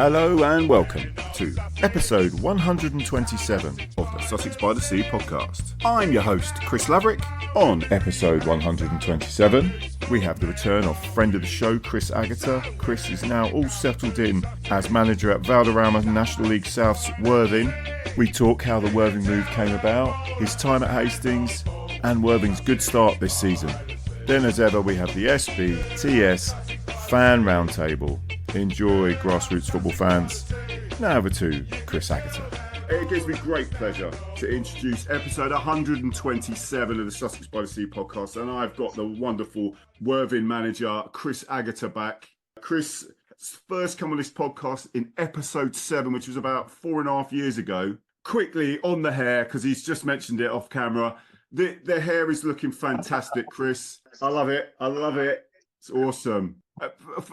Hello and welcome to episode 127 of the Sussex by the Sea podcast. I'm your host, Chris Laverick. On episode 127, we have the return of friend of the show, Chris AGUTTER. Chris is now all settled in as manager at Vanarama National League South's Worthing. We talk how the Worthing move came about, his time at Hastings, and Worthing's good start this season. Then as ever, we have the SBTS Fan Roundtable. Enjoy, grassroots football fans. Now over to Chris AGUTTER. It gives me great pleasure to introduce episode 127 of the Sussex by the Sea podcast, and I've got the wonderful Worthing manager Chris AGUTTER back. Chris first come on this podcast in episode 7, which was about 4.5 years ago. Quickly on the hair, because he's just mentioned it off camera. The hair is looking fantastic, Chris. I love it. It's awesome.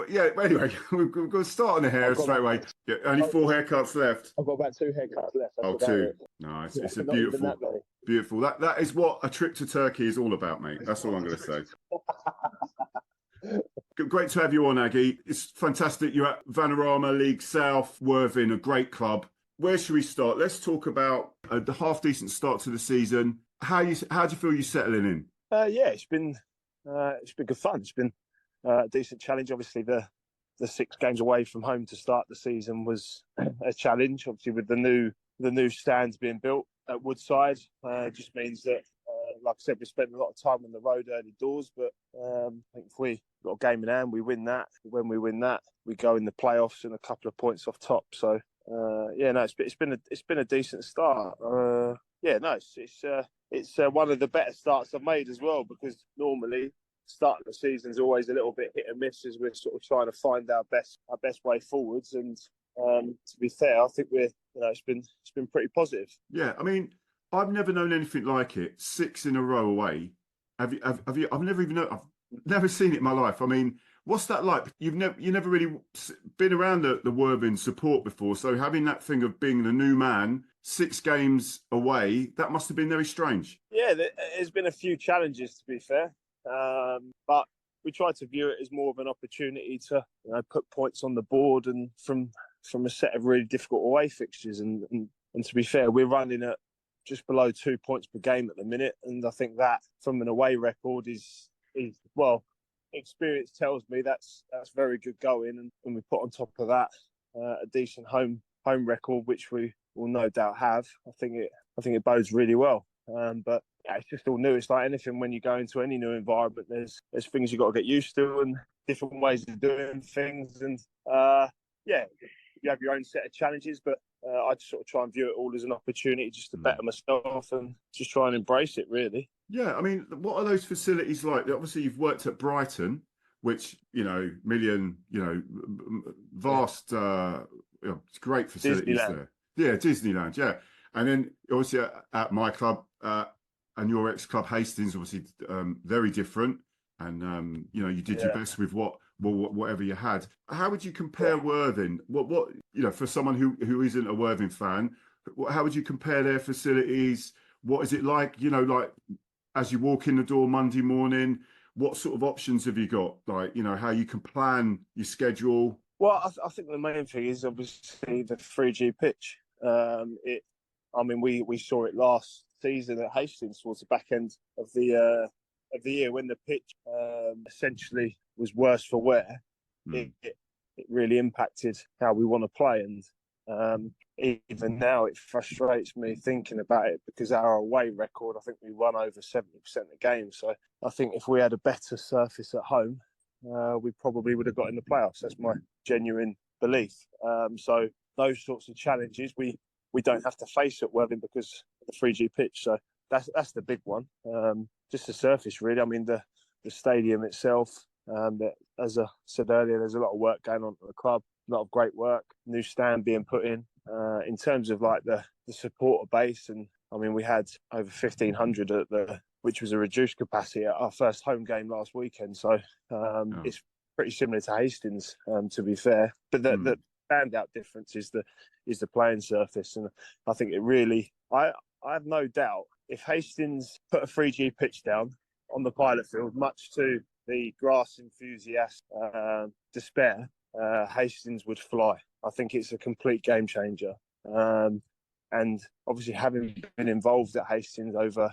Anyway, we're going to start on the hair straight away. Yeah, only 4 haircuts left. I've got about 2 haircuts left. Oh, 2. Nice. It's a beautiful. That is what a trip to Turkey is all about, mate. That's all I'm going to say. Great to have you on, Aggie. It's fantastic. You're at Vanarama League South, Worthing, a great club. Where should we start? Let's talk about the half-decent start to the season. How do you feel you're settling in? It's been good fun. It's been a decent challenge. Obviously, the 6 games away from home to start the season was a challenge. Obviously, with the new stands being built at Woodside, just means that, like I said, we spent a lot of time on the road early doors. But I think if we got a game in hand, we win that. When we win that, we go in the playoffs and a couple of points off top. So it's been a decent start. It's one of the better starts I've made as well, because normally start of the season is always a little bit hit and miss as we're sort of trying to find our best way forwards. And to be fair, I think it's been pretty positive. Yeah, I mean, I've never known anything like it. 6 in a row away. Have you? I've never seen it in my life. I mean, what's that like? You never really been around the Worthing support before, so having that thing of being the new man, 6 games away, that must have been very strange. Yeah, there's been a few challenges, to be fair. But we try to view it as more of an opportunity to put points on the board, and from a set of really difficult away fixtures. And to be fair, we're running at just below 2 points per game at the minute, and I think that from an away record is experience tells me that's very good going. And when we put on top of that a decent home record, which we will no doubt have, I think it bodes really well. But yeah, it's just all new. It's like anything when you go into any new environment. There's things you've got to get used to and different ways of doing things. And you have your own set of challenges. But I just sort of try and view it all as an opportunity just to better myself and just try and embrace it, really. Yeah, I mean, what are those facilities like? Obviously, you've worked at Brighton, which vast, great facilities there. Yeah, Disneyland. Yeah, and then obviously at my club. And your ex-club Hastings, obviously, very different. And you did your best with whatever you had. How would you compare Worthing? What for someone who isn't a Worthing fan, how would you compare their facilities? What is it like? Like as you walk in the door Monday morning, what sort of options have you got? Like how you can plan your schedule. Well, I think the main thing is obviously the 3G pitch. We saw it last season at Hastings towards the back end of the year when the pitch essentially was worse for wear. It really impacted how we want to play, and even now it frustrates me thinking about it, because our away record, I think we won over 70% of games. So I think if we had a better surface at home, we probably would have got in the playoffs. That's my genuine belief. So those sorts of challenges we don't have to face at Worthing because of the 3G pitch. So that's the big one. Just the surface, really. I mean, the stadium itself, as I said earlier, there's a lot of work going on at the club, a lot of great work, new stand being put in. In terms of like the supporter base, and I mean, we had over 1,500 which was a reduced capacity at our first home game last weekend. So it's pretty similar to Hastings, to be fair. But the standout difference is the playing surface, and I think it really. I have no doubt if Hastings put a 3G pitch down on the pilot field, much to the grass enthusiast despair, Hastings would fly. I think it's a complete game changer. And obviously, having been involved at Hastings over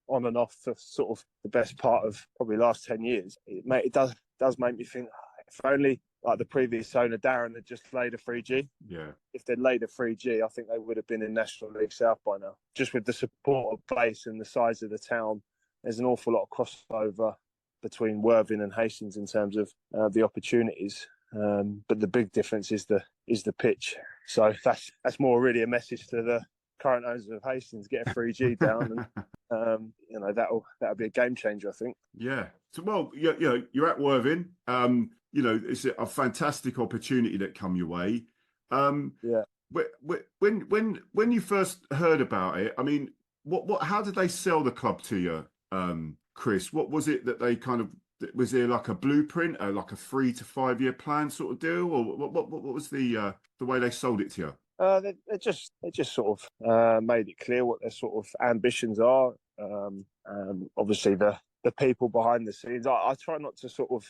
on and off for sort of the best part of probably the last 10 years, it does make me think, if only like the previous owner, Darren, had just laid a 3G. Yeah. If they'd laid a 3G, I think they would have been in National League South by now. Just with the support of place and the size of the town, there's an awful lot of crossover between Worthing and Hastings in terms of the opportunities. But the big difference is the pitch. So that's more really a message to the current owners of Hastings: get a 3G down, and that'll be a game changer, I think. Yeah. So well, you're at Worthing. It's a fantastic opportunity that come your way. Yeah. When you first heard about it, I mean, how did they sell the club to you, Chris? What was it that they kind of, was there like a blueprint, like a 3 to 5 year plan sort of deal, or what was the way they sold it to you? They just sort of made it clear what their sort of ambitions are. Obviously, the people behind the scenes. I try not to sort of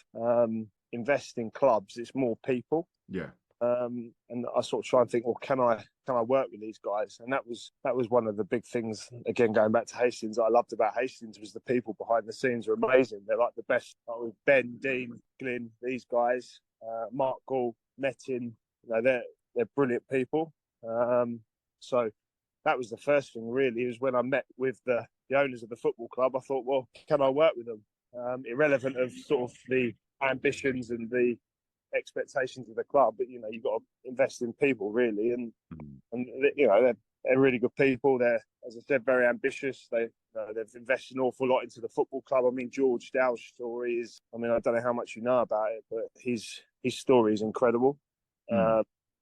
invest in clubs. It's more people. Yeah. And I sort of try and think, well, can I work with these guys? And that was one of the big things. Again, going back to Hastings, I loved about Hastings was the people behind the scenes are amazing. They're like the best. Like with Ben, Dean, Glyn, these guys, Mark Gall, Metin. They're brilliant people. So that was the first thing really. Is when I met with the owners of the football club, I thought, well, can I work with them? Irrelevant of sort of the ambitions and the expectations of the club, but you've got to invest in people really, and they're really good people. They're, as I said, very ambitious. They've invested an awful lot into the football club. I mean, George Dow's story is, I don't know how much you know about it, but his story is incredible.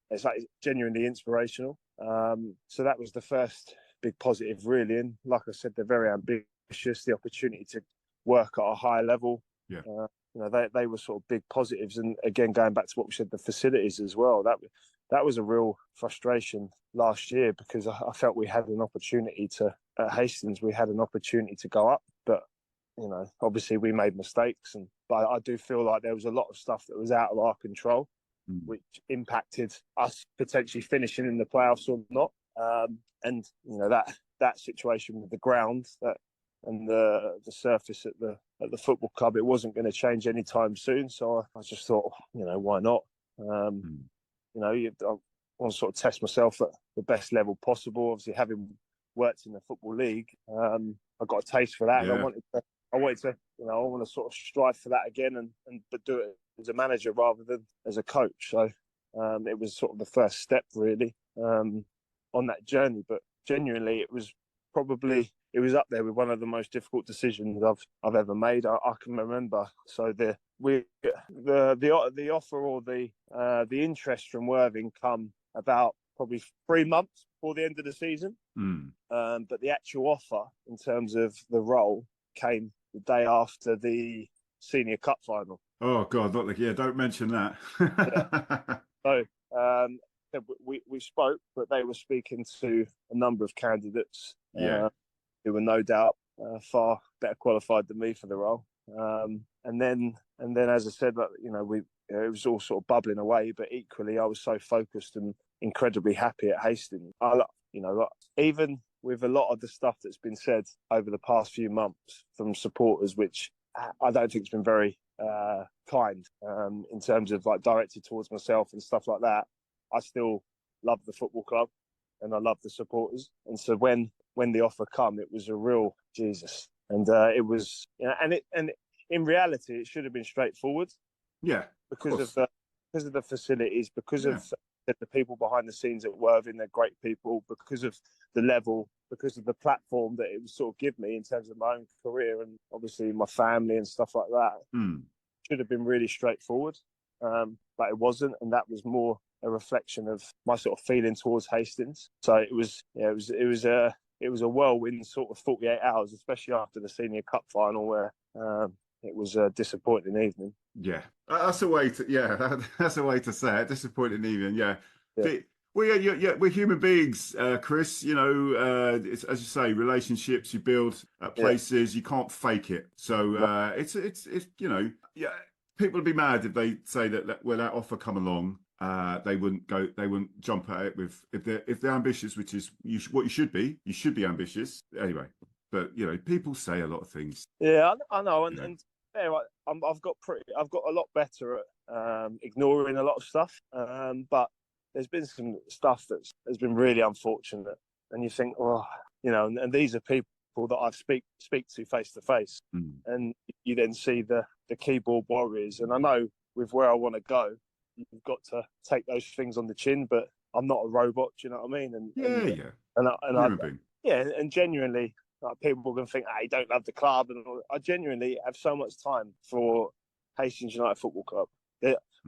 It's like genuinely inspirational. So that was the first big positive really, and like I said, they're very ambitious. The opportunity to work at a higher level. Yeah. They were sort of big positives, and again, going back to what we said, the facilities as well. That was a real frustration last year because I felt we had an opportunity at Hastings. We had an opportunity to go up, but obviously we made mistakes, but I do feel like there was a lot of stuff that was out of our control, which impacted us potentially finishing in the playoffs or not. And that situation with the ground and the surface at the football club, it wasn't going to change anytime soon. So I just thought, why not? I want to sort of test myself at the best level possible. Obviously, having worked in the football league, I got a taste for that, and I wanted to, I want to sort of strive for that again, but do it as a manager rather than as a coach. So it was sort of the first step really on that journey. But genuinely, it was up there with one of the most difficult decisions I've ever made. I can remember. So the offer or the interest from Worthing come about probably 3 months before the end of the season. But the actual offer in terms of the role came the day after the Senior Cup final. Oh God, don't mention that. So we spoke, but they were speaking to a number of candidates. Who were no doubt far better qualified than me for the role. And then, as I said, it was all sort of bubbling away. But equally, I was so focused and incredibly happy at Hastings. Even with a lot of the stuff that's been said over the past few months from supporters, which I don't think has been very kind in terms of like directed towards myself and stuff like that, I still love the football club and I love the supporters. And so when the offer come, it was a real Jesus, and it was, and in reality, it should have been straightforward. Yeah, because of the facilities, because of the people behind the scenes at Worthing, they're great people. Because of the level, because of the platform that it would sort of give me in terms of my own career and obviously my family and stuff like that. Should have been really straightforward, but it wasn't, and that was more a reflection of my sort of feeling towards Hastings. So it was a whirlwind sort of 48 hours, especially after the Senior Cup final, where it was a disappointing evening. Yeah, that's a way to. That's a way to say it. Disappointing evening. Yeah. We're human beings, Chris. It's, as you say, relationships you build at places, you can't fake it. So it's people would be mad if they say that when that offer come along, they wouldn't jump at it with if they're ambitious, which is what you should be. You should be ambitious anyway. But people say a lot of things. Yeah, I know, and yeah, I've got a lot better at ignoring a lot of stuff. But there's been some stuff has been really unfortunate, and you think, and these are people that I speak to face to face, and you then see the keyboard warriors, and I know with where I want to go, you've got to take those things on the chin, but I'm not a robot. Do you know what I mean? And genuinely, like, people can think, you don't love the club, and I genuinely have so much time for Hastings United Football Club.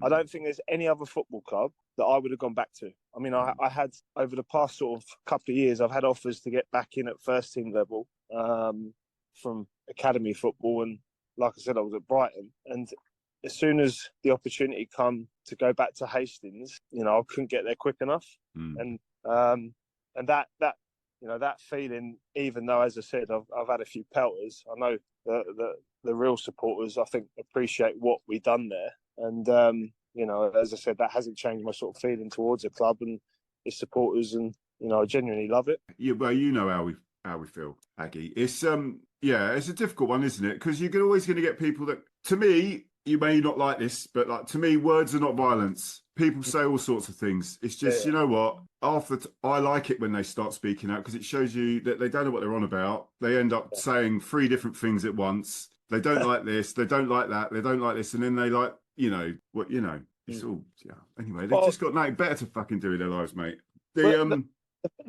I don't think there's any other football club that I would have gone back to. I mean, I had, over the past sort of couple of years, I've had offers to get back in at first team level from academy football, and like I said, I was at Brighton, and as soon as the opportunity come to go back to Hastings, I couldn't get there quick enough, and that feeling, even though, as I said, I've had a few pelters, I know the real supporters, I think, appreciate what we've done there. And, as I said, that hasn't changed my sort of feeling towards the club and its supporters. And, I genuinely love it. Yeah, well, how we feel, Aggie. It's, it's a difficult one, isn't it? Because you're always going to get people that, to me, you may not like this, but like, to me, words are not violence. People say all sorts of things. It's just, you know what? I like it when they start speaking out, because it shows you that they don't know what they're on about. They end up saying 3 different things at once. They don't like this. They don't like that. They don't like this. And then they like, it's all, Anyway, they've just got nothing better to fucking do in their lives, mate. The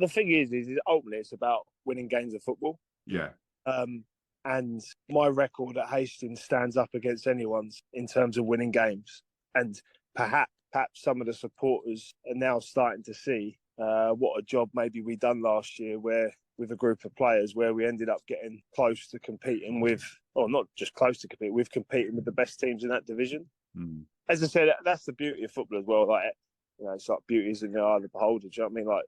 thing is ultimately it's about winning games of football. Yeah. And my record at Hastings stands up against anyone's in terms of winning games. And perhaps some of the supporters are now starting to see what a job maybe we done last year, where with a group of players where we ended up getting close to competing with, or not just close to competing, we've competing with the best teams in that division. As I said, that's the beauty of football as well. Like, it's like beauty is in the eye of the beholder. Do you know what I mean? Like,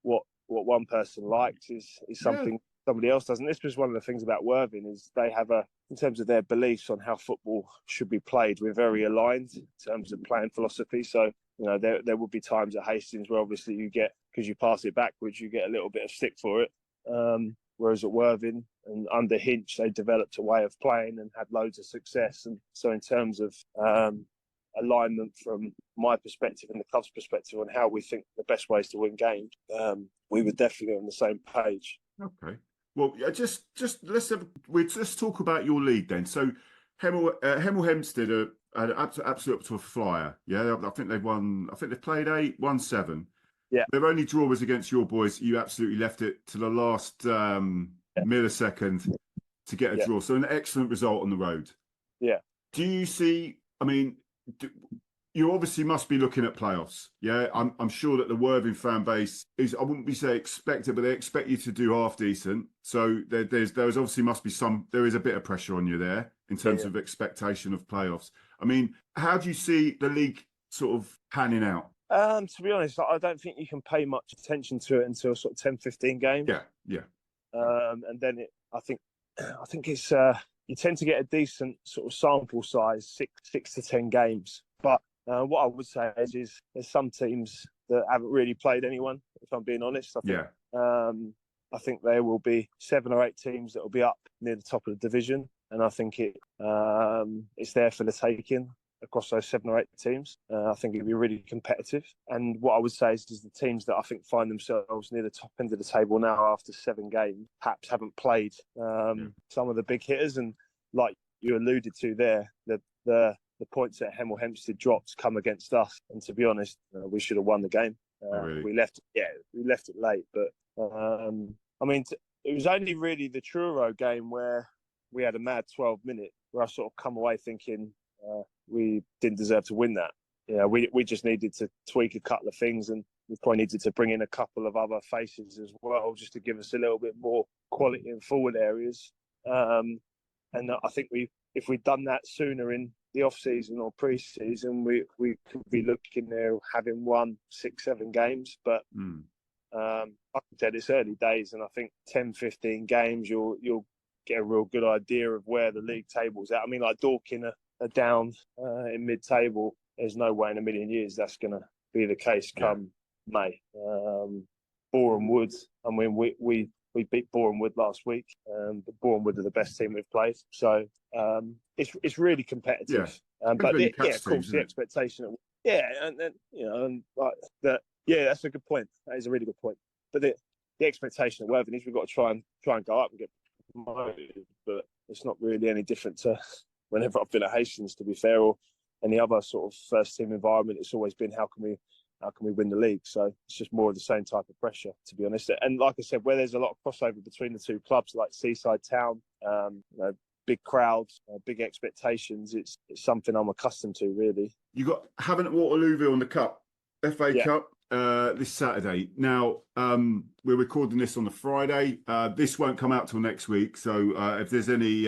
what one person likes is something somebody else doesn't. This was one of the things about Worthing, is they have in terms of their beliefs on how football should be played, we're very aligned in terms of playing philosophy. So, there will be times at Hastings where obviously you get, because you pass it backwards, you get a little bit of stick for it. Whereas at Worthing and under Hinch, they developed a way of playing and had loads of success. And so in terms of alignment from my perspective and the club's perspective on how we think the best ways to win games, we were definitely on the same page. Okay. Well, let's talk about your league then. So Hemel Hempstead are absolute up to a flyer. Yeah, I think they've played 8, won 7. Yeah. Their only draw was against your boys. You absolutely left it to the last millisecond to get a draw. So an excellent result on the road. Yeah. Do you see, you obviously must be looking at playoffs. Yeah, I'm sure that the Worthing fan base is, I wouldn't be say expected, but they expect you to do half decent. So there's obviously must be there is a bit of pressure on you there in terms of expectation of playoffs. How do you see the league sort of panning out? To be honest, I don't think you can pay much attention to it until sort of 10, 15 games. Yeah. And then I think it's you tend to get a decent sort of sample size, 6 to 10 games. But what I would say is there's some teams that haven't really played anyone, if I'm being honest. I think there will be 7 or 8 teams that will be up near the top of the division, and I think it's there for the taking across those 7 or 8 teams. I think it'll be really competitive. And what I would say is the teams that I think find themselves near the top end of the table now after 7 games perhaps haven't played some of the big hitters. And like you alluded to there, the points that Hemel Hempstead dropped come against us. And to be honest, we should have won the game. Really? We left it late. But it was only really the Truro game where we had a mad 12 minute where I sort of come away thinking, we didn't deserve to win that. We just needed to tweak a couple of things, and we probably needed to bring in a couple of other faces as well, just to give us a little bit more quality in forward areas. And I think if we'd done that sooner in the off season or pre-season, we could be looking there having won 6, 7 games. But like I said, it's early days, and I think 10, 15 games, you'll get a real good idea of where the league table's at. Like Dorking are down in mid-table, there's no way in a million years that's going to be the case come May. Boreham Wood, I mean, we beat Boreham Wood last week. But Boreham Wood are the best team we've played, so it's really competitive. But of course, the expectation. And like that. Yeah, that's a good point. That is a really good point. But the expectation at Worthing is we've got to try and go up and get promoted. But it's not really any different to whenever I've been at Hastings, to be fair, or any other sort of first team environment. It's always been how can we win the league? So it's just more of the same type of pressure, to be honest. And like I said, where there's a lot of crossover between the two clubs, like Seaside Town, big crowds, big expectations. It's something I'm accustomed to, really. You got Havant Waterlooville on the Cup, FA Cup, this Saturday. Now, we're recording this on the Friday. This won't come out till next week. So if there's any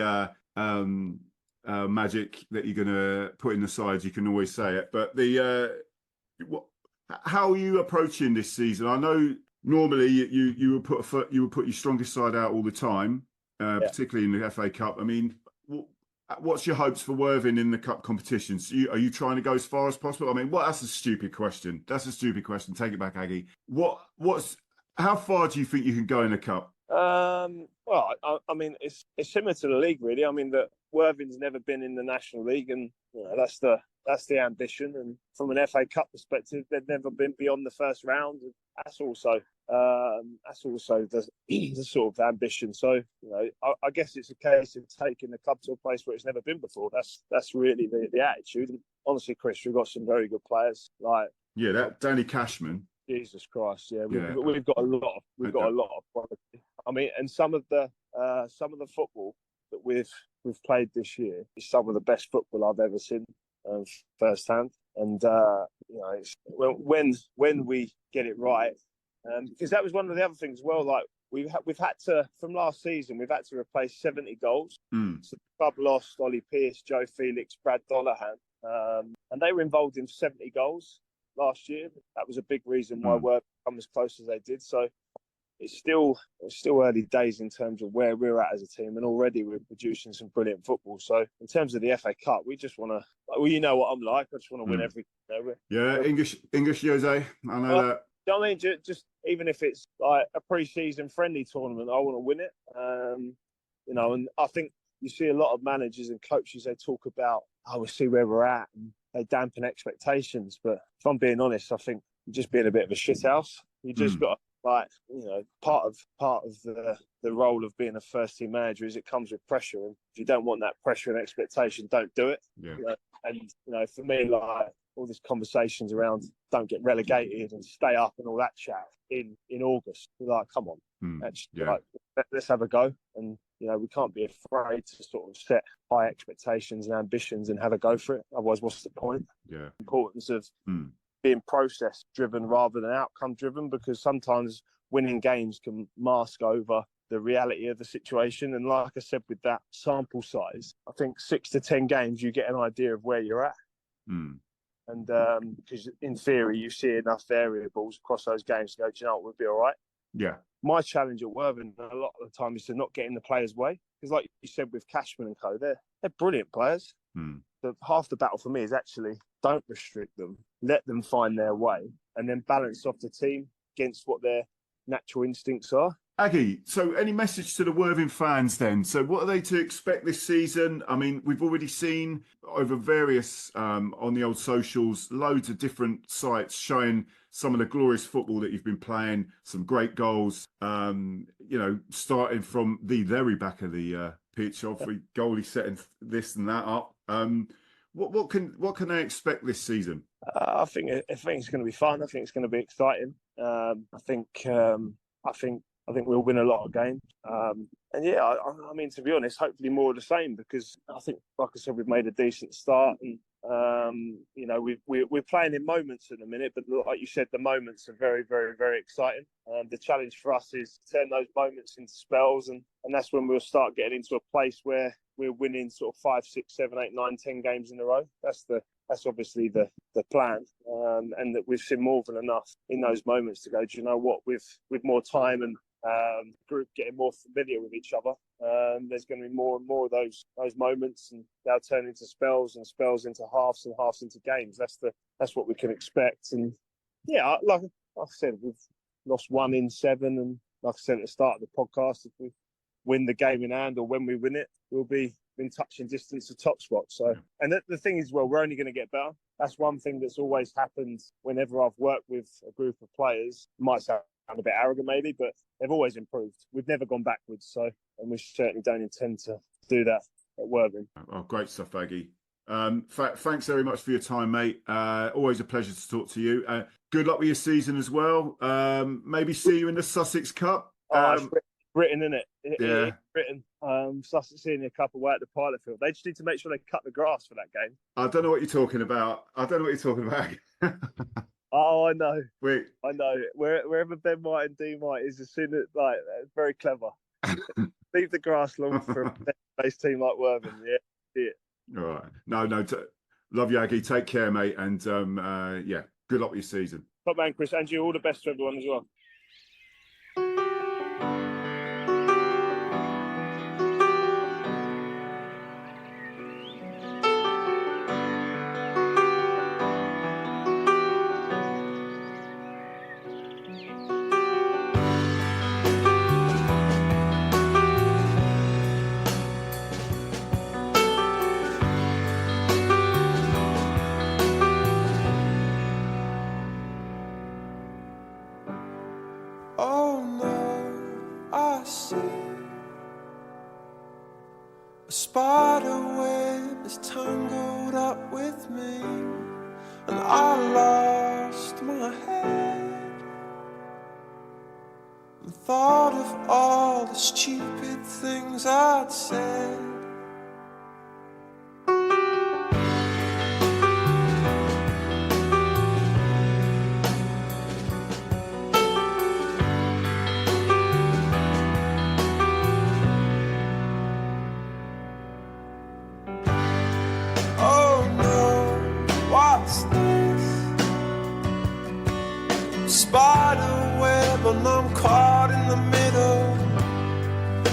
magic that you're going to put in the sides, you can always say it. But how are you approaching this season? I know normally you would put your strongest side out all the time, particularly in the FA Cup. I mean, what's your hopes for Worthing in the cup competitions? Are you trying to go as far as possible? I mean, that's a stupid question. Take it back, Aggie. How far do you think you can go in the cup? Well, I mean, it's similar to the league, really. I mean, that Worthing's never been in the National League, and that's the ambition. And from an FA Cup perspective, they've never been beyond the first round. And that's also the sort of ambition. So I guess it's a case of taking the club to a place where it's never been before. That's really the attitude. And honestly, Chris, we've got some very good players. That Danny Cashman. Jesus Christ, we've got a lot of quality. I mean, and some of the football that we've played this year is some of the best football I've ever seen firsthand. And it's when we get it right, because that was one of the other things as well. Like we've had to, from last season, we've had to replace 70 goals. So the club lost Ollie Pearce, Joe Felix, Brad Dollahan, and they were involved in 70 goals last year. That was a big reason why we're come as close as they did. So it's still early days in terms of where we're at as a team, and already we're producing some brilliant football. So in terms of the FA Cup, we just want to. Well, you know what I'm like. I just want to win every. English Jose. I know that. I mean, just even if it's like a pre-season friendly tournament, I want to win it. And I think you see a lot of managers and coaches, they talk about, we'll see where we're at, and they dampen expectations. But if I'm being honest, I think you're just being a bit of a shithouse. You just got part of the role of being a first team manager is it comes with pressure, and if you don't want that pressure and expectation, don't do it. And for me, like all these conversations around don't get relegated and stay up and all that chat in August, you're like, come on, let's have a go. And we can't be afraid to sort of set high expectations and ambitions and have a go for it. Otherwise, what's the point? The importance of being process driven rather than outcome driven, because sometimes winning games can mask over the reality of the situation. And like I said, with that sample size, I think 6 to 10 games, you get an idea of where you're at. And because in theory, you see enough variables across those games to go, do you know what, we'll be all right. My challenge at Worthing a lot of the time is to not get in the players' way, because like you said with Cashman and co, they're brilliant players. Half the battle for me is actually don't restrict them, let them find their way, and then balance off the team against what their natural instincts are. Aggie, so any message to the Worthing fans then? So what are they to expect this season? I mean, we've already seen over various, on the old socials, loads of different sites showing some of the glorious football that you've been playing, some great goals, starting from the very back of the pitch, obviously goalie setting this and that up. What can they expect this season? I think it's going to be fun. I think it's going to be exciting. I think we'll win a lot of games. I mean, to be honest, hopefully more of the same, because I think, like I said, we've made a decent start, and we're playing in moments at the minute, but like you said, the moments are very, very, very exciting. The challenge for us is to turn those moments into spells, and that's when we'll start getting into a place where we're winning sort of 5, 6, 7, 8, 9, 10 games in a row. That's obviously the plan, and that we've seen more than enough in those moments to go, do you know what, with more time and group getting more familiar with each other. There's going to be more and more of those moments, and they'll turn into spells and spells into halves and halves into games. That's what we can expect. And yeah, like I said, we've lost 1 in 7, and like I said at the start of the podcast, if we win the game in hand, or when we win it, we'll be in touching distance of top spot. So, and the thing is, well, we're only going to get better. That's one thing that's always happened whenever I've worked with a group of players. It might sound a bit arrogant maybe, but they've always improved. We've never gone backwards, so, and we certainly don't intend to do that at Worthing. Oh, great stuff, Aggie. Thanks very much for your time, mate. Always a pleasure to talk to you. Good luck with your season as well. Maybe see you in the Sussex Cup. It's Brighton, isn't it? Yeah. Brighton. Sussex Senior Cup away at the Pilot Field. They just need to make sure they cut the grass for that game. I don't know what you're talking about. Oh, I know. Wait. I know. Wherever Ben White and Dean White is, as soon as, like, very clever. Leave the grass long for a base team like Worthing. Yeah. All right. No. Love you, Aggie. Take care, mate. And yeah, good luck with your season. Top man, Chris. And you, all the best to everyone as well. A spider web is tangled up with me, and I lost my head and thought of all the stupid things I'd said. Spider web and I'm caught in the middle,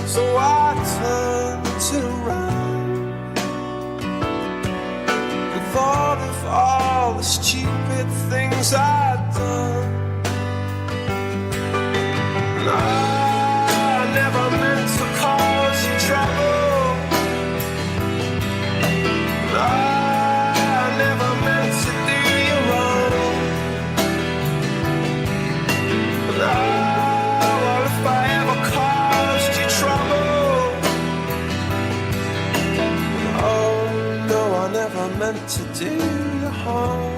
so I turned around and thought of all the stupid things I'd done. And I never meant to cause you trouble, and I never meant to do you wrong. Oh, if I ever caused you trouble, oh no, I never meant to do you harm.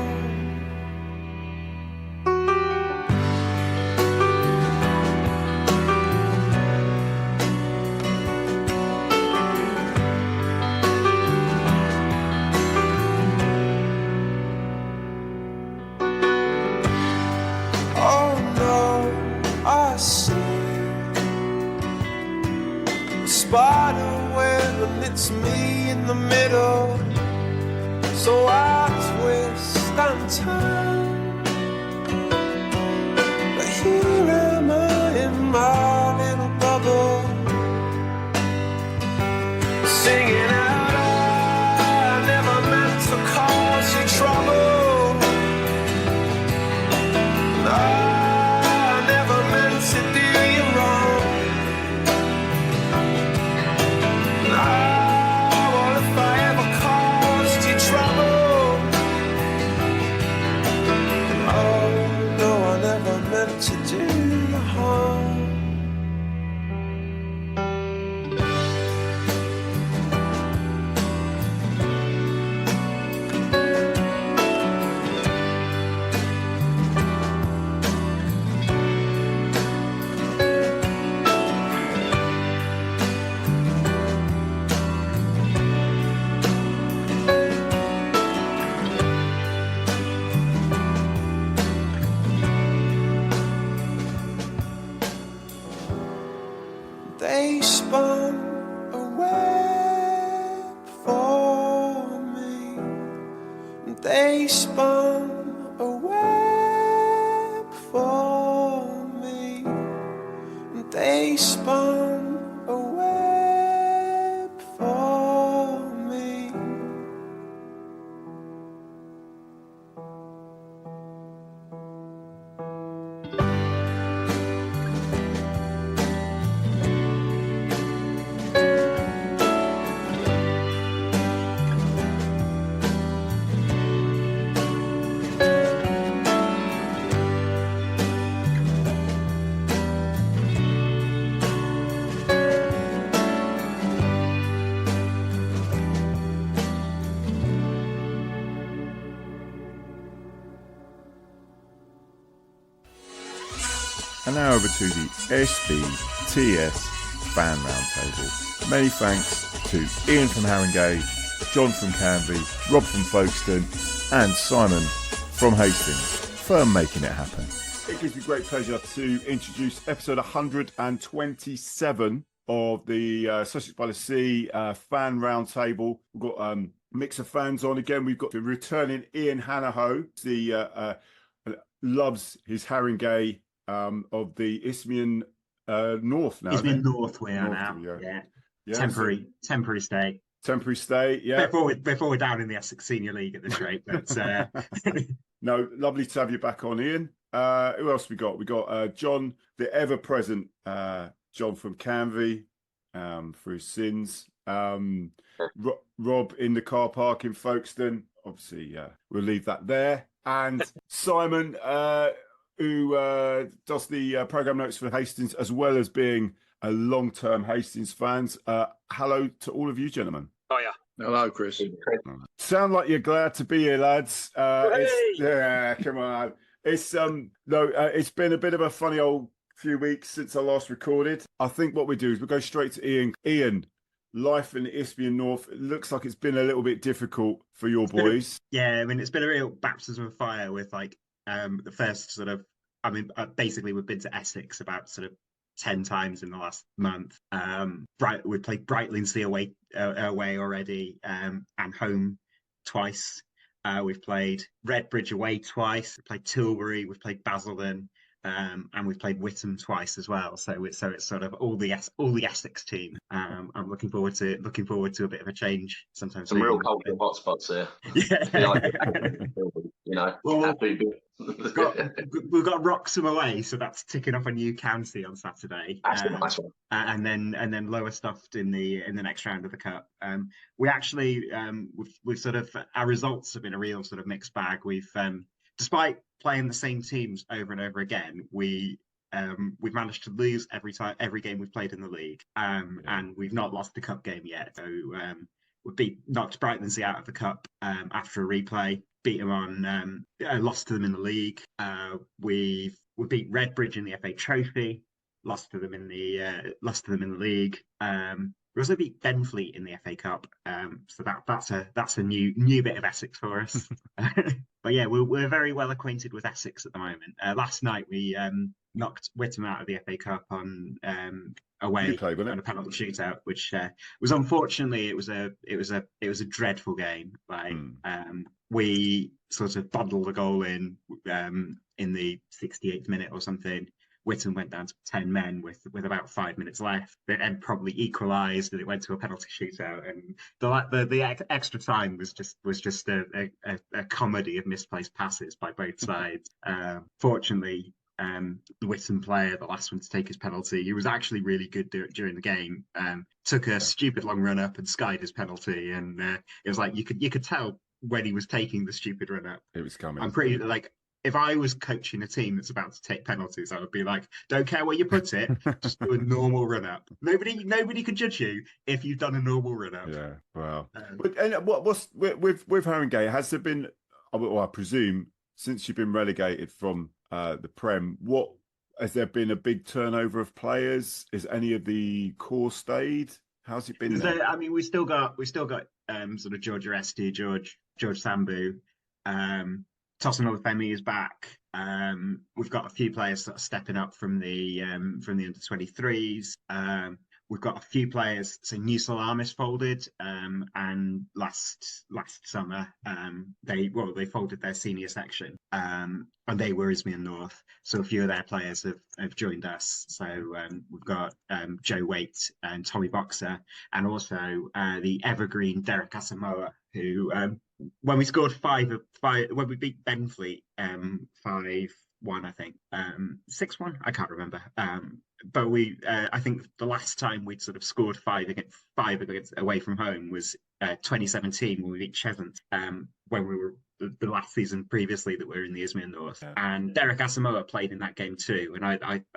Spider web and it's me in the middle, so I twist and turn, but here am I in my little bubble, singing out, I never meant to cause you trouble, I never meant to do you wrong. And now over to the SBTS Fan Roundtable. Many thanks to Ian from Haringey, John from Canvey, Rob from Folkestone, and Simon from Hastings for making it happen. It gives me great pleasure to introduce episode 127 of the Sussex by the Sea Fan Roundtable. We've got a mix of fans on again. We've got the returning Ian HANAHOE, the loves his Haringey of the Isthmian North now. Isthmian North we are now. Yeah. Temporary stay. Temporary stay, yeah. Before we're down in the Essex Senior League at this rate. But no, lovely to have you back on, Ian. Who else we got? We got John, the ever-present John from Canvey, through Sins. Rob in the car park in Folkestone. Obviously, we'll leave that there. And Simon, who does the programme notes for Hastings, as well as being a long-term Hastings fans. Hello to all of you, gentlemen. Oh, yeah. Hello, Chris. Sound like you're glad to be here, lads. Yeah, come on. It's it's been a bit of a funny old few weeks since I last recorded. I think what we do is we go straight to Ian. Ian, life in the Isthmian North, it looks like it's been a little bit difficult for your boys. Yeah, I mean, it's been a real baptism of fire with like the first sort of, I mean, basically we've been to Essex about sort of 10 times in the last month. We played Brightlingsea away already, and home twice. We've played Redbridge away twice. We played Tilbury. We've played Basildon, and we've played Whittam twice as well. So it's sort of all the Essex team. I'm looking forward to a bit of a change sometimes. Some real cultural hotspots here. Yeah. Well, we've got Wroxham away, so that's ticking off a new county on Saturday. That's a nice one. And then Lowestoft in the next round of the cup. We actually we've sort of, our results have been a real sort of mixed bag. We've despite playing the same teams over and over again, we've managed to lose every game we've played in the league, and we've not lost the cup game yet. So we knocked Brightlingsea out of the cup after a replay. Beat them on, lost to them in the league. We beat Redbridge in the FA Trophy. Lost to them in the league. We also beat Benfleet in the FA Cup. So that's a new bit of Essex for us. But yeah, we're very well acquainted with Essex at the moment. Last night we knocked Whittam out of the FA Cup on away on a penalty shootout, which was unfortunately it was a dreadful game. Like we sort of bundled a goal in the 68th minute or something. Whittam went down to 10 men with about 5 minutes left. They then probably equalised, and it went to a penalty shootout. And the extra time was just a comedy of misplaced passes by both sides. Fortunately, the Whittam player, the last one to take his penalty, he was actually really good during the game. Took a stupid long run up and skied his penalty, and it was like you could tell when he was taking the stupid run up. It was coming. I'm pretty like, if I was coaching a team that's about to take penalties, I would be like, don't care where you put it, just do a normal run up. Nobody could judge you if you've done a normal run up. Yeah, wow. And what's with Haringey? Has there been? Well, I presume since you've been relegated from the Prem, what has there been a big turnover of players? Is any of the core stayed? How's it been? I mean, we still got sort of George Aresti, George Sambu. Tosin Olufemi is back. We've got a few players sort of stepping up from the under-23s. We've got a few players. So New Salamis folded, and last summer they folded their senior section, and they were Isthmian North. So a few of their players have joined us. So we've got Joe Waite and Tommy Boxer, and also the evergreen Derek Asamoah, who when we scored when we beat Benfleet 5-1, I think 6-1, I can't remember. But I think the last time we'd sort of scored five against away from home was 2017 when we beat Cheshunt, when we were the last season previously that we were in the Isthmian North, and Derek Asamoah played in that game too. And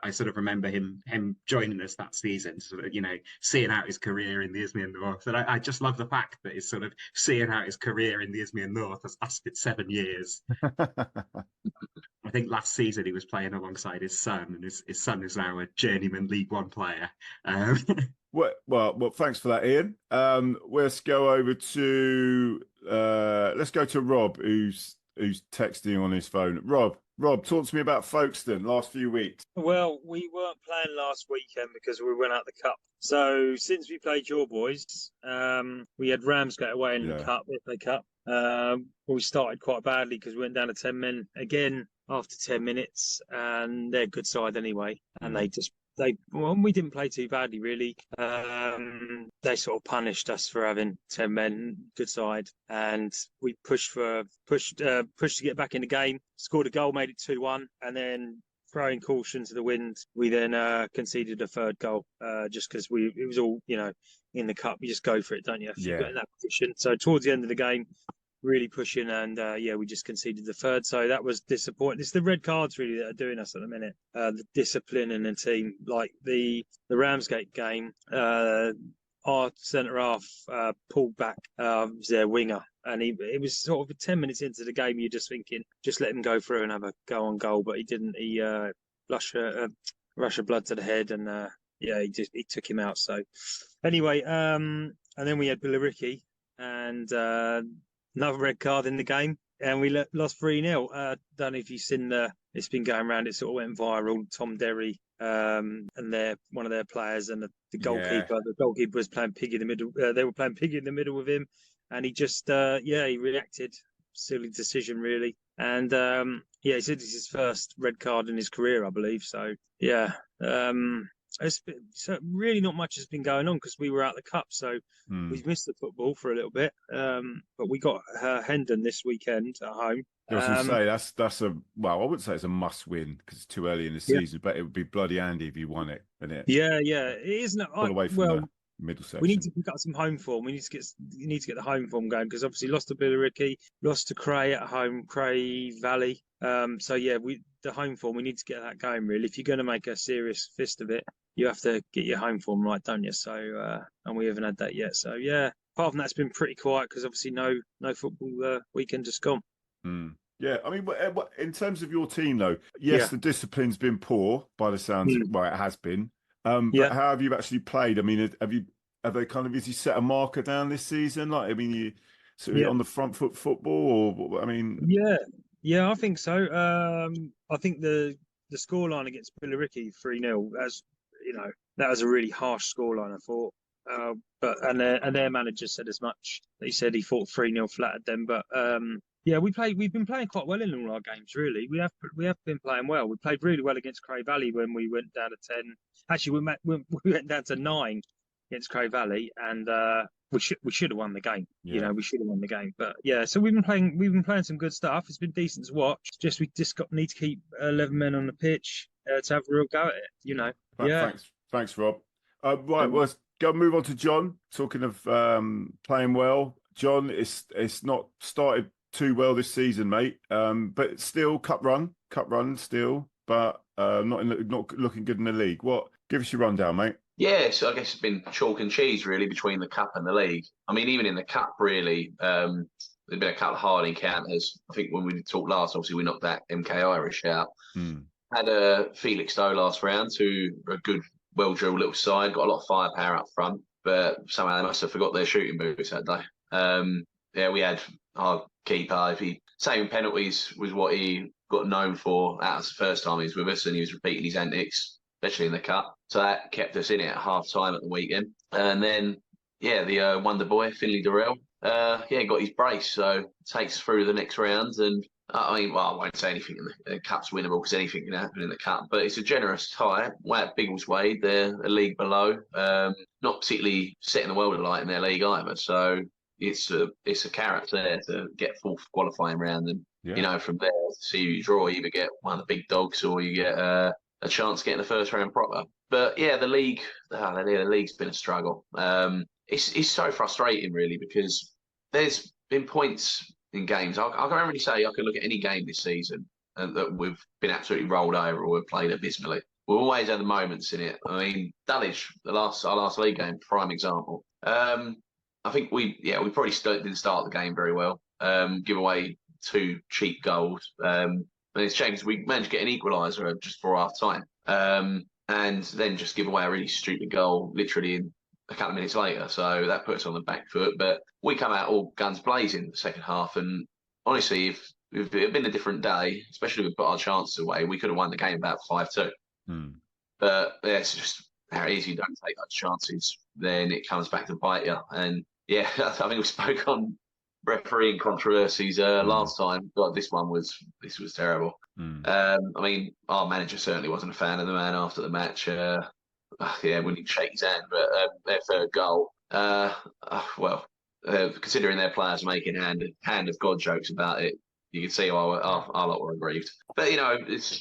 I sort of remember him joining us that season, sort of, seeing out his career in the Isthmian North. And I just love the fact that he's sort of seeing out his career in the Isthmian North has lasted 7 years. I think last season he was playing alongside his son, and his son is now a journeyman League One player. Well, thanks for that, Ian. Let's go over to Rob, who's texting on his phone. Rob, talk to me about Folkestone last few weeks. Well, we weren't playing last weekend because we went out the cup. So since we played your boys, we had Ramsgate away in the cup, FA Cup. We started quite badly because we went down to 10 men again after 10 minutes, and they're a good side anyway, and we didn't play too badly really. They sort of punished us for having 10 men, good side, and we pushed to get back in the game, scored a goal, made it 2-1, and then throwing caution to the wind, we then conceded a third goal just because it was all in the cup. You just go for it, don't you? If you've got in that position. So towards the end of the game, really pushing, and we just conceded the third. So that was disappointing. It's the red cards really that are doing us at the minute. The discipline in the team, like the Ramsgate game, our centre half pulled back their winger, and it was sort of 10 minutes into the game. You're just thinking, just let him go through and have a go on goal, but he didn't. He rush of blood to the head, and he took him out. So anyway, and then we had Billericay, and another red card in the game, and we lost 3-0. Don't know if you've seen it's been going around. It sort of went viral. Tom Derry and one of their players, and the goalkeeper. Yeah. The goalkeeper was playing pig in the middle. They were playing pig in the middle with him, and he just he reacted. Silly decision really, and he said it's his first red card in his career, I believe. So so really not much has been going on because we were out the cup, so we've missed the football for a little bit. But we got Hendon this weekend at home. I was going to say that's I wouldn't say it's a must win because it's too early in the season, but it would be bloody handy if you won it, wouldn't it? Yeah, it isn't. All the way from the middle section. We need to pick up some home form. We need to get the home form going because obviously lost to Billericay, lost to Cray at home, Cray Valley. The home form, we need to get that going really. If you're going to make a serious fist of it, you have to get your home form right, don't you? So and we haven't had that yet. So apart from that, it's been pretty quiet because obviously no football weekend just gone. Yeah, I mean, in terms of your team though, yes, the discipline's been poor by the sounds. Well, it has been. But how have you actually played? I mean, have they kind of, has you set a marker down this season? Like, I mean, you sort of on the front foot football, or I mean, I think so. I think the scoreline against Billericay 3-0, as that was a really harsh scoreline, I thought. But their manager said as much. He said he thought 3-0 flattered them, but we've been playing quite well in all our games. Really, we have been playing well. We played really well against Cray Valley when we went down to 10. Actually, we went down to 9 against Cray Valley, and we should have won the game. Yeah. We should have won the game. But so we've been playing some good stuff. It's been decent to watch. We need to keep 11 men on the pitch to have a real go at it. Thanks, Rob. Right, let's move on to John. Talking of playing well, John, it's not started too well this season, mate. But still cup run still, but not looking good in the league. Give us your rundown, mate. Yeah, so I guess it's been chalk and cheese really between the cup and the league. I mean, even in the cup, really, there's been a couple of hard encounters. I think when we talked last, obviously we knocked that MK Irish out. Had a Folkestone last round, who are a good, well-drilled little side, got a lot of firepower up front, but somehow they must have forgot their shooting boots that day. We had our keeper. Saving penalties was what he got known for. That was the first time he was with us, and he was repeating his antics, especially in the cup. So that kept us in it at half time at the weekend. And then, the wonder boy, Finley Durrell, got his brace. So takes us through the next round. And I won't say anything in the cup's winnable because anything can happen in the cup. But it's a generous tie. At Biggleswade, they're a league below. Not particularly setting the world alight in their league either. So it's a carrot there to get fourth qualifying round. And, from there, see you draw, you either get one of the big dogs or you get a chance of getting the first round proper. But the league, the league's been a struggle. It's so frustrating really because there's been points in games. I can't really say I can look at any game this season that we've been absolutely rolled over or we've played abysmally. We've always had the moments in it. I mean, Dulwich, our last league game, prime example. I think we probably didn't start the game very well. Give away 2 cheap goals. And it's changed. We managed to get an equaliser just for half time. And then just give away a really stupid goal literally in a couple of minutes later. So that put us on the back foot. But we come out all guns blazing in the second half. And honestly, if it had been a different day, especially if we put our chances away, we could have won the game about 5-2. But yeah, it's just how easy you don't take those chances, then it comes back to bite you. And yeah, I think we spoke on refereeing controversies last time. God, this was terrible. I mean, our manager certainly wasn't a fan of the man after the match. Wouldn't even shake his hand. But their third goal, considering their players making hand of God jokes about it, you can see our lot were aggrieved. But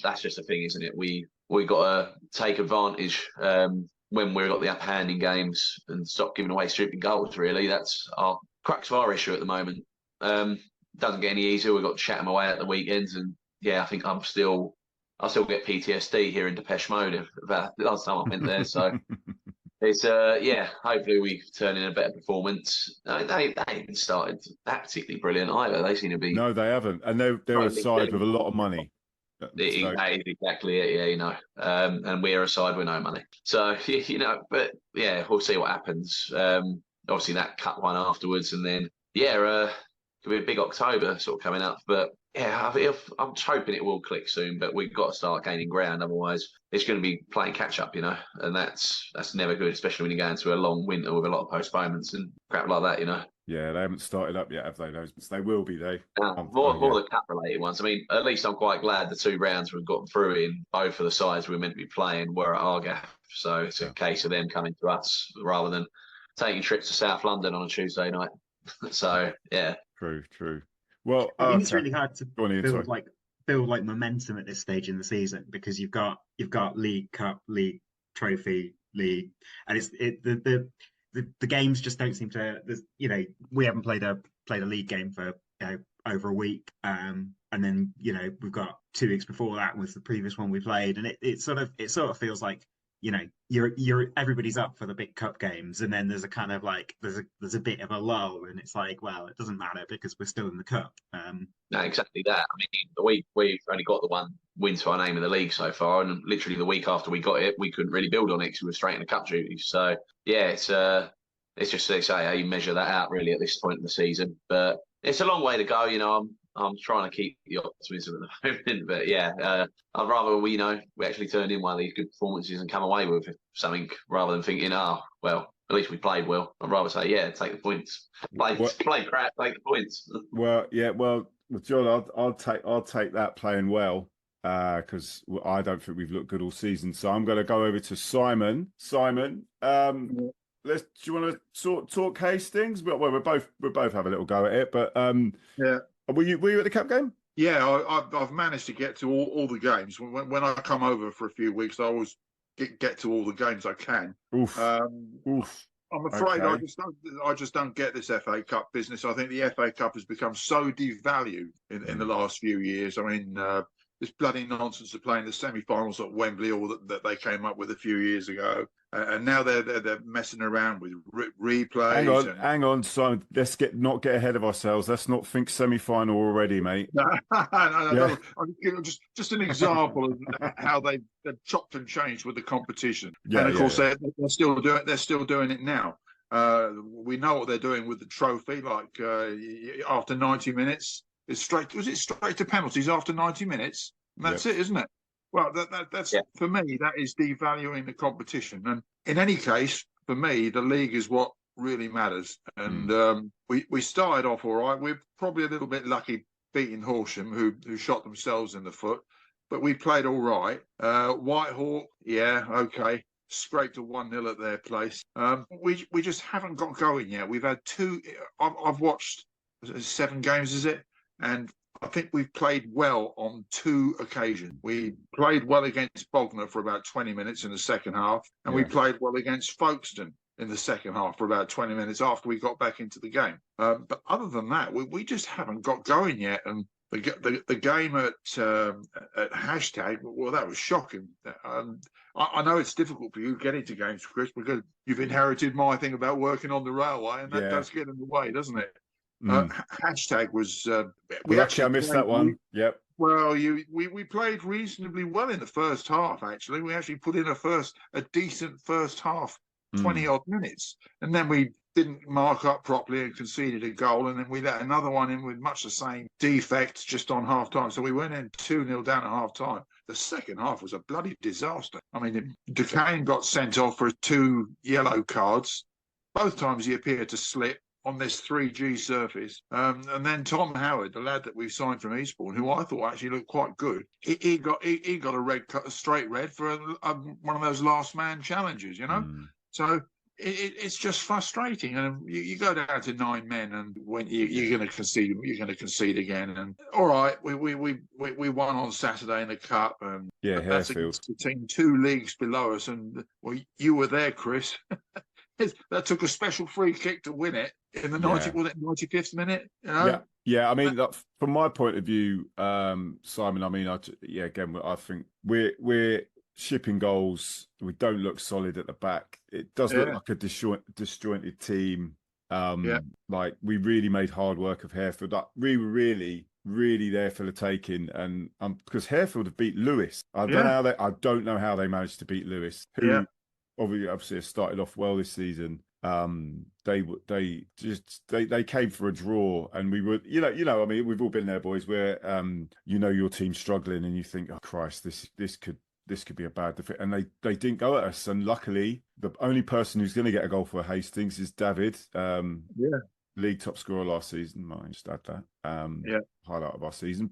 that's just a thing, isn't it? We got to take advantage when we've got the upper hand in games and stop giving away stupid goals. Really, that's our crux of our issue at the moment. Doesn't get any easier. We've got to chat them away at the weekends, and yeah, I think I still get PTSD here in Depeche Mode about the last time I went there. So it's hopefully we turn in a better performance. They haven't started that particularly brilliant either. They seem to be. No, they haven't, and they're a side with a lot of money. That is exactly it, yeah, and we're a side with no money. So, but yeah, we'll see what happens. Obviously that cup one afterwards, and then, it'll be a big October sort of coming up. But yeah, I'm hoping it will click soon, but we've got to start gaining ground. Otherwise, it's going to be playing catch up, and that's never good, especially when you go into a long winter with a lot of postponements and crap like that, Yeah, they haven't started up yet, have they? They will be, more the cup-related ones. I mean, at least I'm quite glad the 2 rounds we've gotten through in, both of the sides we were meant to be playing were at AGGIE. So it's a case of them coming to us rather than taking trips to South London on a Tuesday night. So, yeah. True. Well, I think it's really hard to build momentum at this stage in the season, because you've got League, Cup, League, Trophy, League, and the games just don't seem to. We haven't played a league game for over a week, and then we've got 2 weeks before that was the previous one we played, and it sort of feels like you're everybody's up for the big cup games, and then there's a kind of there's a bit of a lull, and it's like, well, it doesn't matter because we're still in the cup. No, exactly that. I mean, we've only got the 1 win to our name in the league so far, and literally the week after we got it, we couldn't really build on it because we were straight in the cup duties. So yeah, it's just, they say, how you measure that out really at this point in the season. But it's a long way to go. I'm trying to keep the optimism at the moment. But yeah, I'd rather we actually turned in one of these good performances and come away with something rather than thinking, well, at least we played well. I'd rather say, yeah, take the points. Play crap, take the points. Well, yeah, John, I'll take that playing well, because I don't think we've looked good all season. So I'm going to go over to Simon. Simon, do you want to talk Hastings? Well, we both have a little go at it, but yeah. Were you at the cup game? Yeah, I've managed to get to all the games. When I come over for a few weeks, I always get to all the games I can. Oof. I'm afraid I just don't get this FA Cup business. I think the FA Cup has become so devalued in the last few years. I mean, this bloody nonsense of playing the semi-finals at Wembley, all that they came up with a few years ago, and now they're messing around with replays. Hang on, Simon. Let's not get ahead of ourselves. Let's not think semi-final already, mate. No. Just an example of how they've chopped and changed with the competition. Yeah, and of course they're still doing it now. We know what they're doing with the trophy. Like after 90 minutes. Was it straight to penalties after 90 minutes? And that's it, isn't it? Well, that's for me, that is devaluing the competition. And in any case, for me, the league is what really matters. And we started off all right. We're probably a little bit lucky beating Horsham, who shot themselves in the foot, but we played all right. Whitehall, yeah, okay. Scraped a 1-0 at their place. We just haven't got going yet. We've had 2. I've watched 7 games, is it? And I think we've played well on 2 occasions. We played well against Bognor for about 20 minutes in the second half, and we played well against Folkestone. in the second half for about 20 minutes after we got back into the game. But other than that, we just haven't got going yet. And the game at Hashtag, well, that was shocking. I know it's difficult for you getting to games, Chris, because you've inherited my thing about working on the railway, and that does get in the way, doesn't it? Hashtag was. We actually I missed that one. Yep. Well, we played reasonably well in the first half. Actually, we actually put in a decent first half, 20 odd minutes, and then we didn't mark up properly and conceded a goal, and then we let another one in with much the same defects just on half time. So we went in 2-0 down at half time. The second half was a bloody disaster. I mean, Duquesne got sent off for 2 yellow cards. Both times he appeared to slip on this 3G surface. And then Tom Howard, the lad that we signed from Eastbourne, who I thought actually looked quite good, he got a straight red for one of those last man challenges, you know? So it's just frustrating. And you go down to 9 men, and when you're going to concede again. And all right, we won on Saturday in the cup. And that's against the team 2 leagues below us. And well, you were there, Chris. That took a special free kick to win it in the 95th minute. You know? Yeah. I mean, from my point of view, Simon. I mean, again, I think we're shipping goals. We don't look solid at the back. It does look like a disjointed team. Like we really made hard work of Harefield. We were really there for the taking, and because Harefield have beat Lewis. I don't know how they managed to beat Lewis. Who obviously have started off well this season. They came for a draw, and we were, you know, I mean, we've all been there, boys, where your team's struggling, and you think, oh Christ, this could be a bad defeat, and they didn't go at us. And luckily, the only person who's going to get a goal for Hastings is David. League top scorer last season. I just add that. Highlight of our season,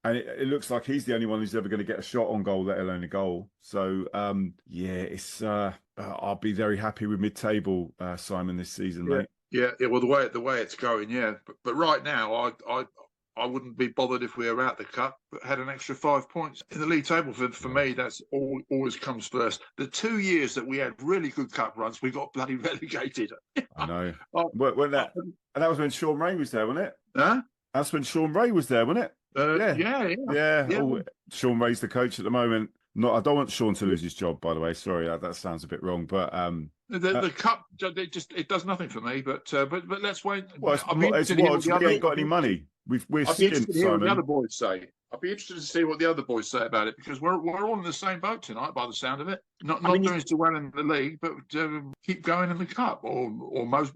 and it looks like he's the only one who's ever going to get a shot on goal, let alone a goal. So, it's I'll be very happy with mid-table, Simon, this season, mate. Yeah. Well, the way it's going, but right now, I wouldn't be bothered if we were out the cup, but had an extra 5 points in the league table. For me, that's always comes first. The 2 years that we had really good cup runs, we got bloody relegated. I know. And that was when Sean Ray was there, wasn't it? Huh? That's when Sean Ray was there, wasn't it? Yeah. Oh, Sean Ray's the coach at the moment. I don't want Sean to lose his job, by the way. Sorry, that sounds a bit wrong, but the cup it does nothing for me. But let's wait. Well, we ain't got any money. We're skint, Simon. The other boys say. I'd be interested to see what the other boys say about it, because we're all in the same boat tonight, by the sound of it. Not doing so well in the league, but keep going in the cup, or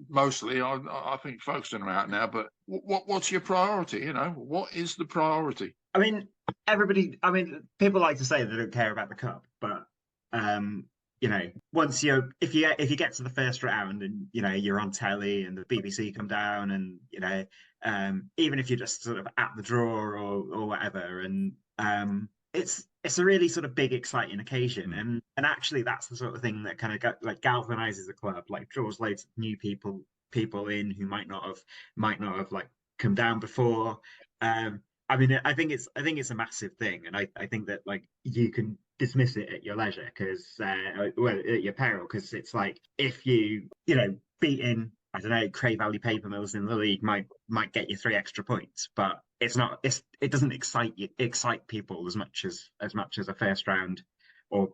mostly. I think Folkestone are out now. But what's your priority? You know, what is the priority? I mean, people like to say they don't care about the cup, but once if you get to the first round and you're on telly and the BBC come down and even if you're just sort of at the draw or whatever, and it's a really sort of big exciting occasion, and actually that's the sort of thing that kind of galvanizes a club, like draws loads of new people in who might not have like come down before. I mean, I think it's a massive thing, and I think that like you can dismiss it at your leisure, because at your peril, because it's like if beating, I don't know, Cray Valley Paper Mills in the league might get you 3 extra points, but it doesn't excite people as much as a first round or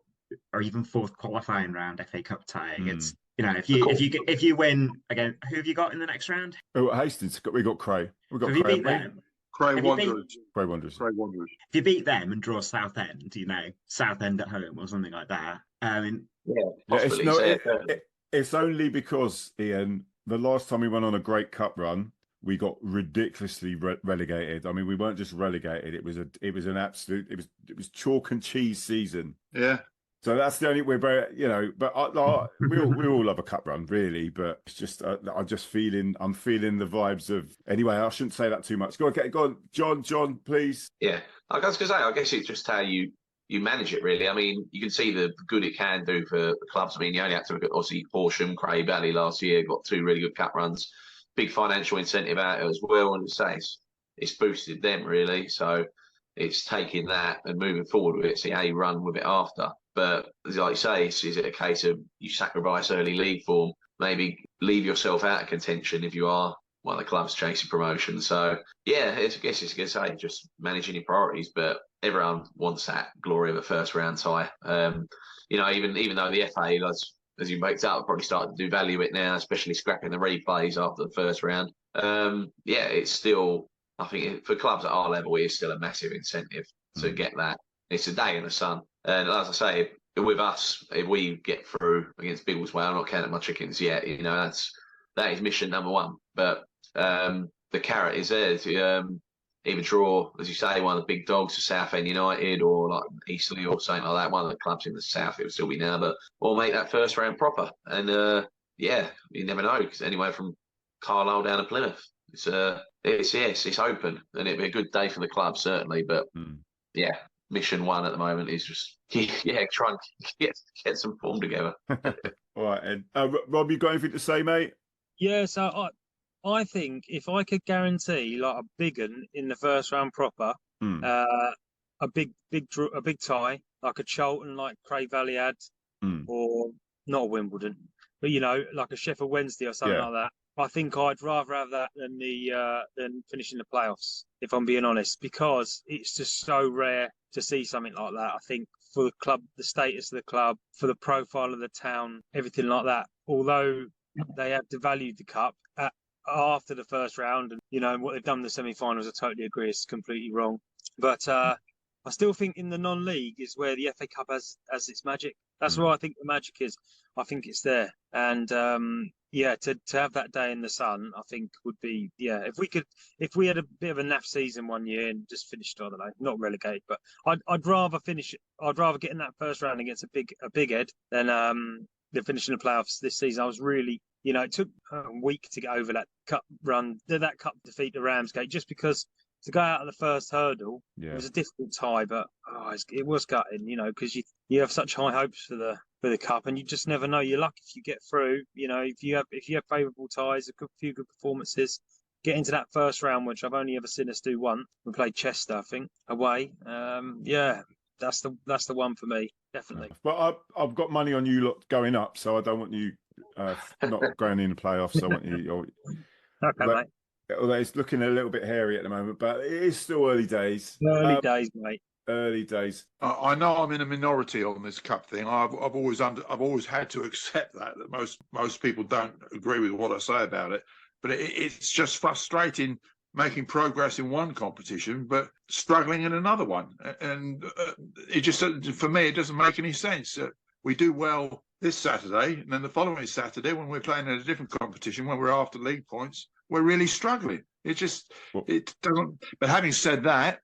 even fourth qualifying round FA Cup tie. It's if you win again, who have you got in the next round? Oh, Hastings. We got Cray. We got Cray. Cray. Beat them. Cray Wanderers. If you beat them and draw Southend, Southend at home or something like that. It's only because, Ian, the last time we went on a great cup run, we got ridiculously relegated. I mean, we weren't just relegated; it was an absolute. It was chalk and cheese season. Yeah. So that's the only we're very, but we all love a cup run, really. But it's just I'm feeling the vibes of. Anyway, I shouldn't say that too much. Go on, John, please. Yeah, I was going to say, I guess it's just how you manage it, really. I mean, you can see the good it can do for the clubs. I mean, you only had to look at obviously Horsham, Cray Valley last year, got 2 really good cup runs, big financial incentive out of it as well, and it's boosted them really. So it's taking that and moving forward with it. See how you run with it after. But like you say, is it a case of you sacrifice early league form, maybe leave yourself out of contention if you are one of the clubs chasing promotion? So yeah, I guess it's going to say just managing your priorities, but everyone wants that glory of a first round tie. Even though the FA, as you baked up, probably started to do value it now, especially scrapping the replays after the first round. It's still, I think for clubs at our level, it's still a massive incentive to get that. It's a day in the sun. And as I say, with us, if we get through against Biggleswade, I'm not counting my chickens yet. That is mission number one. But the carrot is there to either draw, as you say, one of the big dogs to Southend United or like Eastleigh or something like that. One of the clubs in the south, it will still be now, or make that first round proper. And you never know, because anywhere from Carlisle down to Plymouth, it's open, and it'd be a good day for the club certainly. But mission one at the moment is just try and get some form together. All right, Ed. Rob, you got anything to say, mate? Yeah, so I think if I could guarantee like a big one in the first round proper, a big tie like a Charlton, like Cray Valley had, or not a Wimbledon, but like a Sheffield Wednesday or something like that. I think I'd rather have that than finishing the playoffs, if I'm being honest, because it's just so rare to see something like that. I think for the club, the status of the club, for the profile of the town, everything like that. Although they have devalued the cup after the first round, and what they've done in the semi-finals, I totally agree, it's completely wrong. But I still think in the non-league is where the FA Cup has its magic. That's where I think the magic is. I think it's there, and to have that day in the sun, I think would be if we had a bit of a naff season one year and just finished, I don't know, not relegated, but I'd rather get in that first round against a big Ed than finishing the playoffs this season. I was really, it took a week to get over that cup run, that cup defeat to Ramsgate, just because to go out of the first hurdle, it was a difficult tie, but it was gutting, because you have such high hopes for the cup, and you just never know. You're lucky if you get through. If you have favourable ties, a few good performances, get into that first round, which I've only ever seen us do once. We played Chester, I think, away. That's the one for me, definitely. But I've got money on you lot going up, so I don't want you not going in the playoffs. I want you. Okay, mate. Although it's looking a little bit hairy at the moment, but it is still early days. Early days, mate. Early days. I know I'm in a minority on this cup thing. I've always had to accept that most people don't agree with what I say about it. But it's just frustrating making progress in one competition, but struggling in another one. And it just, for me, it doesn't make any sense. We do well this Saturday, and then the following Saturday, when we're playing in a different competition, when we're after league points, we're really struggling. It doesn't. But having said that,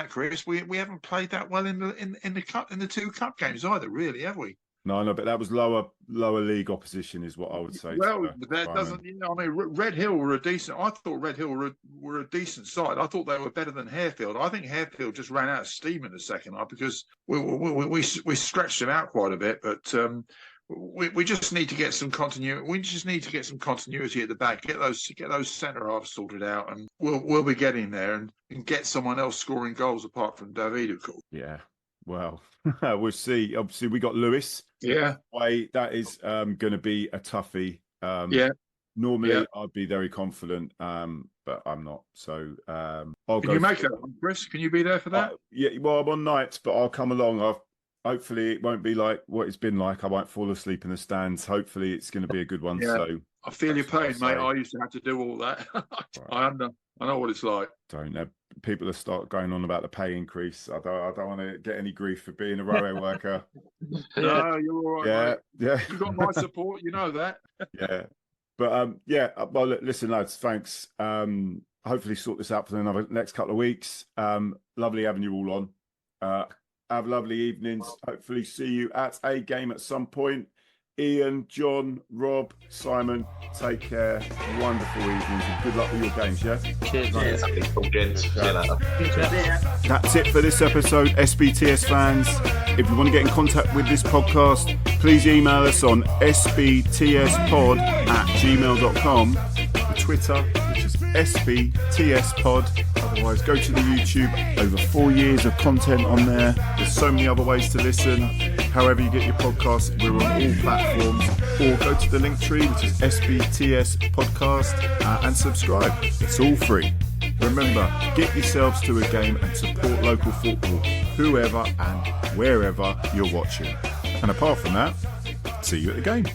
Chris, we haven't played that well in the two cup games either, really, have we? No, but that was lower league opposition, is what I would say. Well, that doesn't. Red Hill were a decent. I thought Red Hill were a decent side. I thought they were better than Harefield. I think Harefield just ran out of steam in the second half because we stretched them out quite a bit, but. We just need to get some continuity. We just need to get some continuity at the back. Get those centre halves sorted out, and we'll be getting there and get someone else scoring goals apart from David, of course. Yeah, well, we'll see. Obviously, we got Lewis. Yeah, that is going to be a toughie. Normally I'd be very confident, but I'm not. So Can you make that one, Chris? Can you be there for that? Well, I'm on nights, but I'll come along. Hopefully it won't be like what it's been like. I won't fall asleep in the stands. Hopefully it's going to be a good one. Yeah. So I feel your pain, mate. I used to have to do all that. I know what it's like. Don't know. People will start going on about the pay increase. I don't want to get any grief for being a railway worker. No, you're all right. Yeah. You got my support. You know that. Yeah. But well, listen, lads, thanks. Hopefully sort this out for the next couple of weeks. Lovely having you all on. Have lovely evenings. Hopefully see you at a game at some point. Ian, John, Rob, Simon, take care. Wonderful evenings and good luck with your games, yeah? Cheers. That's it for this episode, SBTS fans. If you want to get in contact with this podcast, please email us on sbtspod@gmail.com. The Twitter, which is sbtspod. Otherwise, go to the YouTube. Over 4 years of content on there. There's so many other ways to listen. however you get your podcasts. We're on all platforms, or go to the link tree, which is SBTS Podcast, and subscribe. It's all free. Remember, get yourselves to a game and support local football, whoever and wherever you're watching. And apart from that, see you at the game.